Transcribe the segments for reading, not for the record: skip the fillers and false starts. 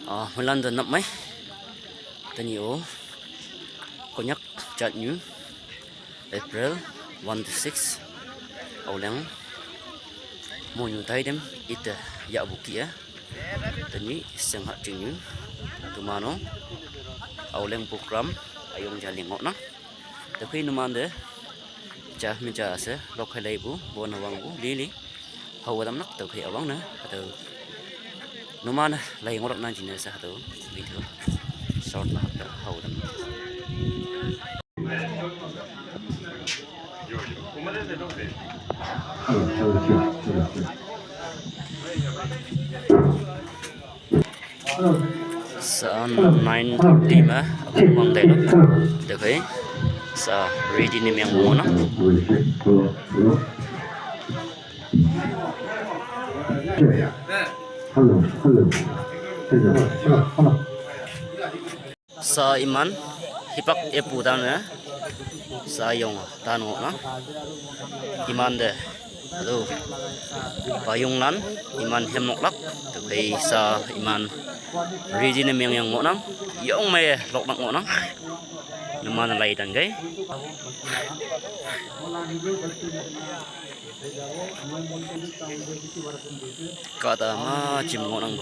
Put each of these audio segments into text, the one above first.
Mình lần dần nậm mấy tên nhiều có nhắc chặt như April 1 to 6 ẩu lăng mua nhiều tay đêm ít dạo buổi kia tên ní sang hạt chừng như tụi mà nó ẩu lăng program ayong jalan ngok na từ khi numan de cha mình cha sẽ lọc hay lấy bu buồn hoàng bu lý hầu đâm nắp từ khi ở vắng nữa từ numan lấy ngọc nan chỉ nên sẽ từ bình thường short là hầu đâm sa 9:30 mà mong đây lúc được đấy sa ready ni yang mo na sa iman hipak epu dan na sa yung tano na iman de aduh payung lan iman hemok lak từ sa iman ready ni yang mo nang yung may lok nak mo nang naman lay dan gay kata ma chim ngo nang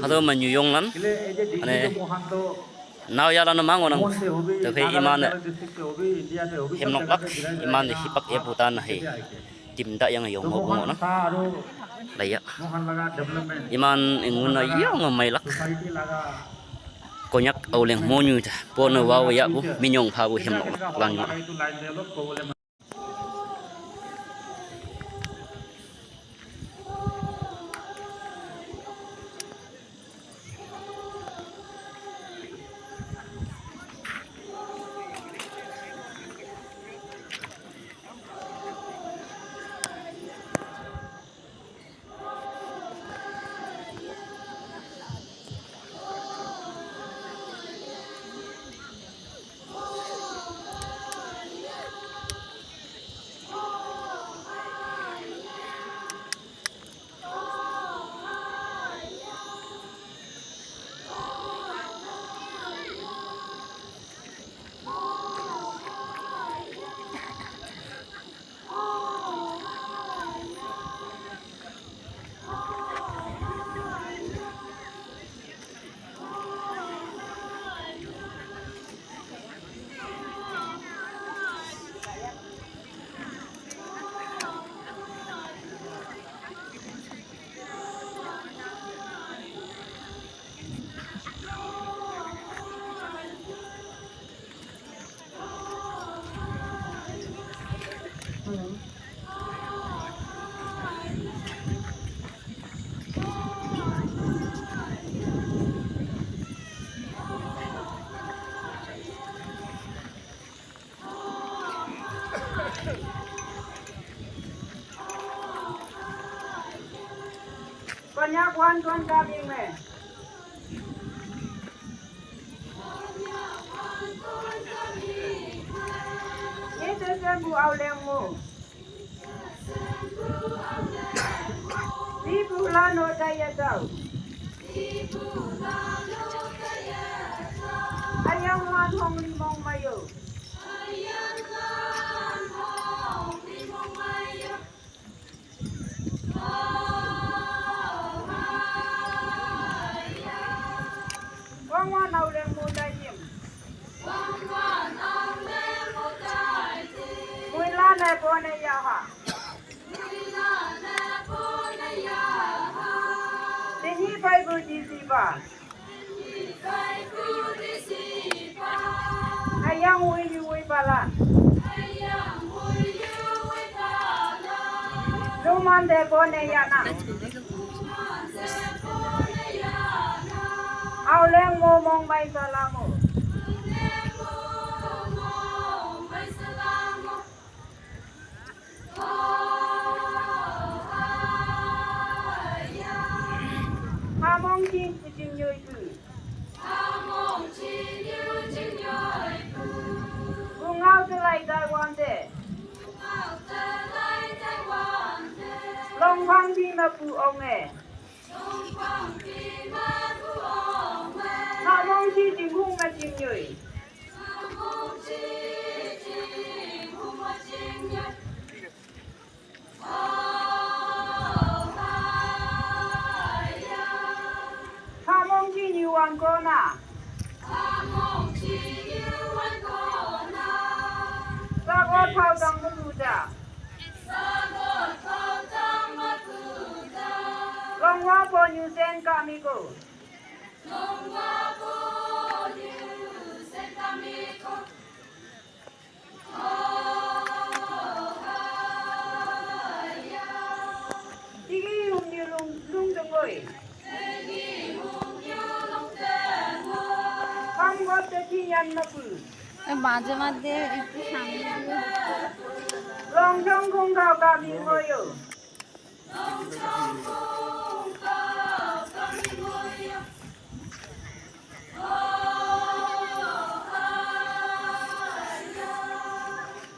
hado man yong lan ane naw ya lan mang nang to khi iman hem nok lak iman de hipak e putan hai tim da yang yong ngo na laya iman ingun na yang mai lak konyak oleng monyu ta pon wa ya bu minyong pha bu hem nok lang con nhá con ra đi mẹ nhé tôi bu ao leng mu đi bu la no đây ya đâu ayam hoa thong li mong mayo Quang nào lên mua đại điểm. Mùi la này bố này ya hả? Thì hi phải bù đi gì ba? Ayang ui ba lan. Luman de bố này ya na. Ao leng mo mong may salamo. Hamong chin chim nhoi ku. Bungao tu lai dao quang đi mà phụ ông nghe Hạ mong chi chim hung mà chim nhửi Hạ mong chi nhiều hoàng con à Sa có thao tăng mất tu cha Long hoa bò như sen kami cô Tigi hùng như lung trong ngồi Không có tế chi nhân mà phụ মাঝে মাঝে একটু সামনে দিয়ে Long trong không cao kami ngồi yo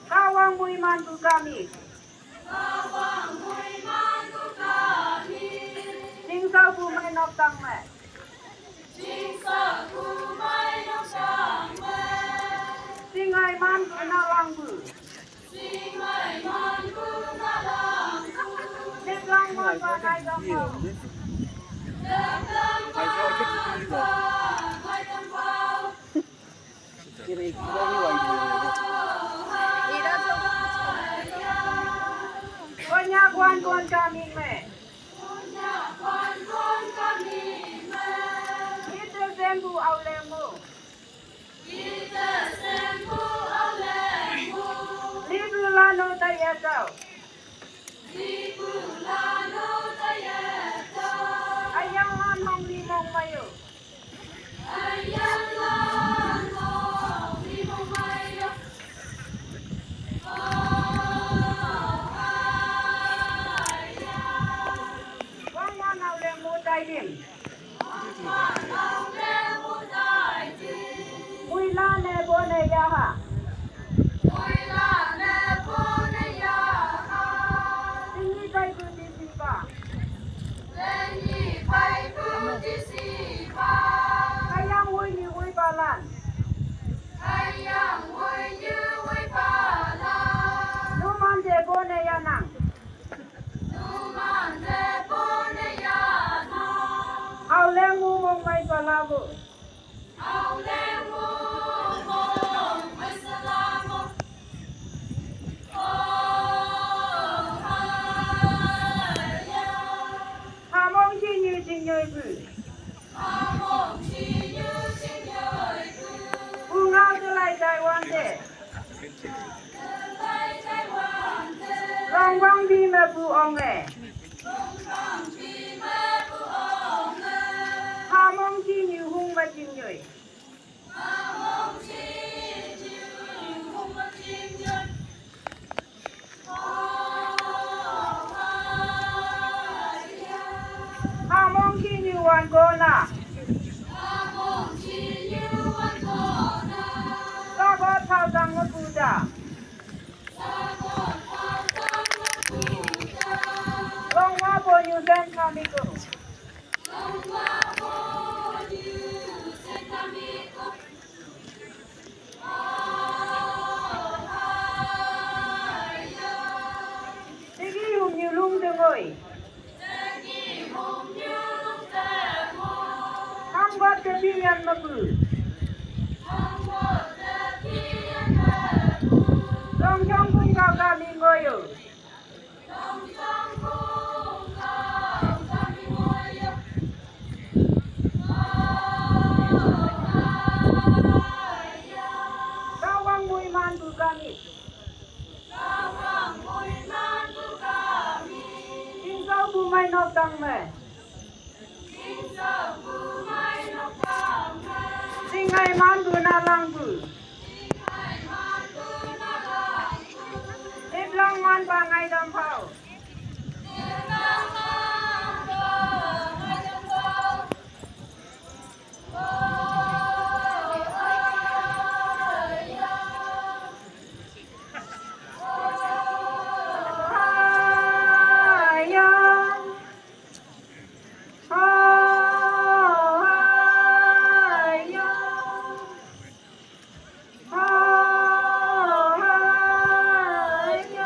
Kawang mui mantu kami Sing sao phụ mai nọc tăng mẹ Sing ai man tu na lang bu Nếp lang man và ngai dâm hậu Con nhà quan con kami mẹ Kita sembu au lemu Libu lano tayatau Ayang man hong limong mayo Wang man au lemu tayin Mui la ne bone yaha Tingi tay ku tisipa Ayang hui ni hui balan Numan de bone yanang Au lemu mong may palago Hamong chi như chinh nhơi bự U ngao tư lại Đài Loan thế Long vong đi mà phụ ông nghe Hamong chi như hung mà chinh nhơi Hamong chi như hoàn cô nà Sa có thao tăng mất phụ cha Long hoa bò như sen kami cô Tigi hùng như lung trong ngồi Không có tế chi nhân mà phụ Long trong cung cao kami ngồi yo Kawang mui mantu kami Sing sao phụ mai nọc tăng mẹ Sing ai mantu na lang bu Nếp lang man ba ngai dâm hậu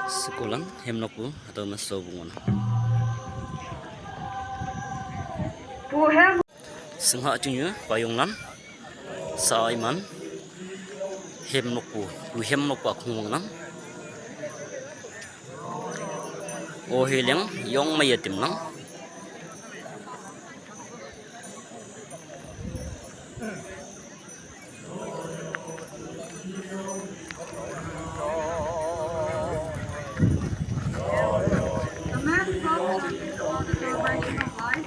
Sekolah hemnokku atau masobungan. Puhem Sengha cunya payunglan saiman hemnokku hemnokku akunglan. Oh hilang yong mayatim lang. the man followed on the celebration of life.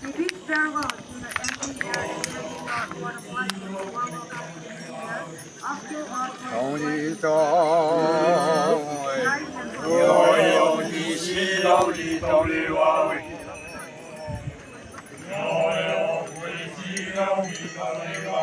He bids farewell to the empty air and living not what of life in the world of year. After our 정리도 life and 요요니 시렁이 돌리와 요요 불지렁이 돌리와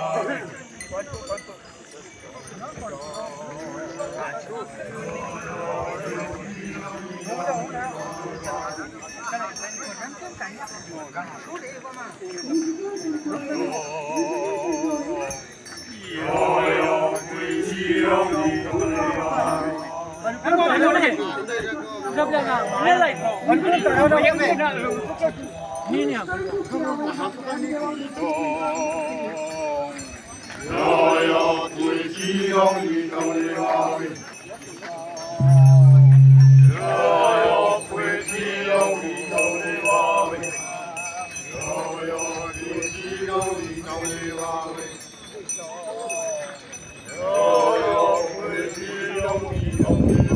요요 불지렁이 돌리와 요요 불지렁이 돌리와 요요 불지렁이 돌리와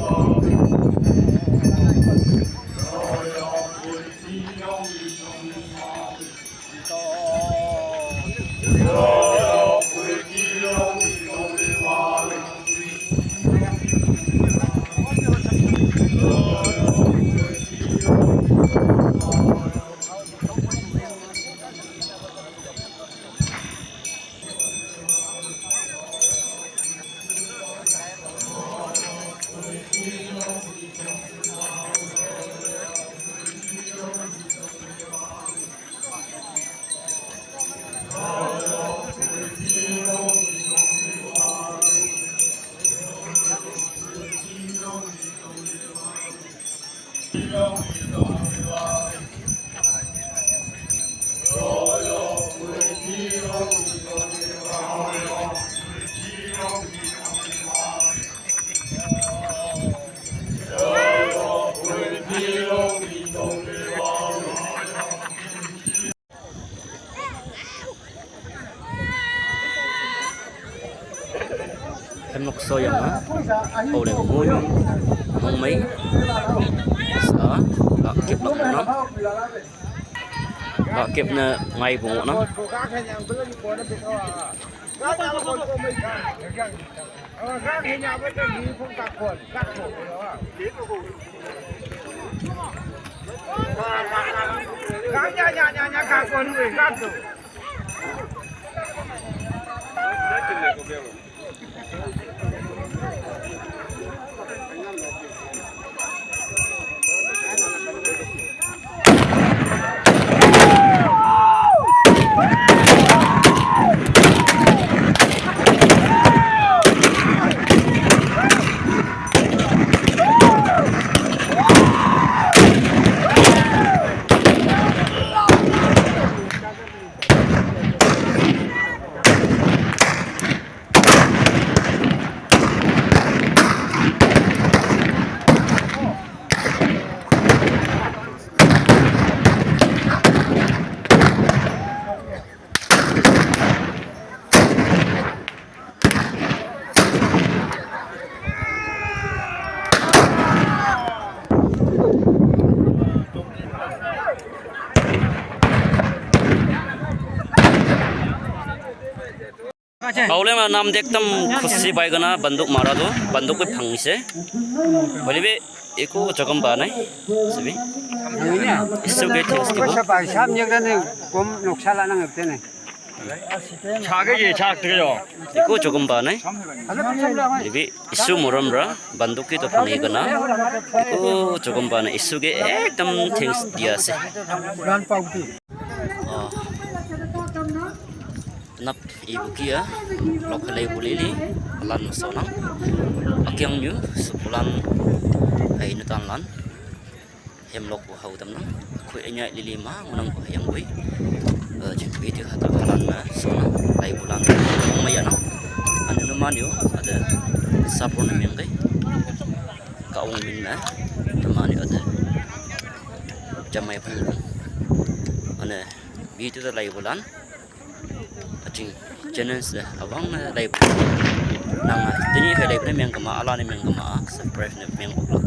Hemnok soyang ha oleh ngun mong mấy sa lak kip lak nó lak kip na ngay bungo nó Baule ma nam dektam khushi baigana banduk mara do banduk ko phang se bolibe eko jagam ba nai sibi isu ge things ki 그래서 봐 삼역단에 곰 녹살하는 거 없대네 자격이 작들요 eko jagam ba nai bolibe isu moram ra banduk ki to phang gana eko jagam ba nai isu ge ekdam things dia se 란 빠우디 nap ibu kia lokale bulili lan masonang akyang nyu sebulan ai nó tan lan hem lok bu hau tam nang khoi anya lili ma nang ko yang bui jin bi tu hata lan na so lai bulan ma ya nang anu no man yo ada sapro na meng kai ka ong min na ma ni ada jamai pun ane bi tu lai bulan acing jenis abang lai nang tini kai lai pun meng kama ala ni meng kama surprise ni meng ulak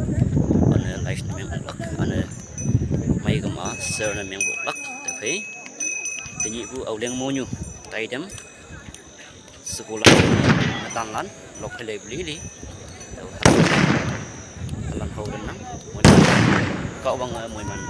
ane life ni meng ulak ane mai kama ser ni meng ulak tapi tini bu auleng monyu tai dem sekolah tan lan lok lai beli li halan hau dan nang kau bang moi man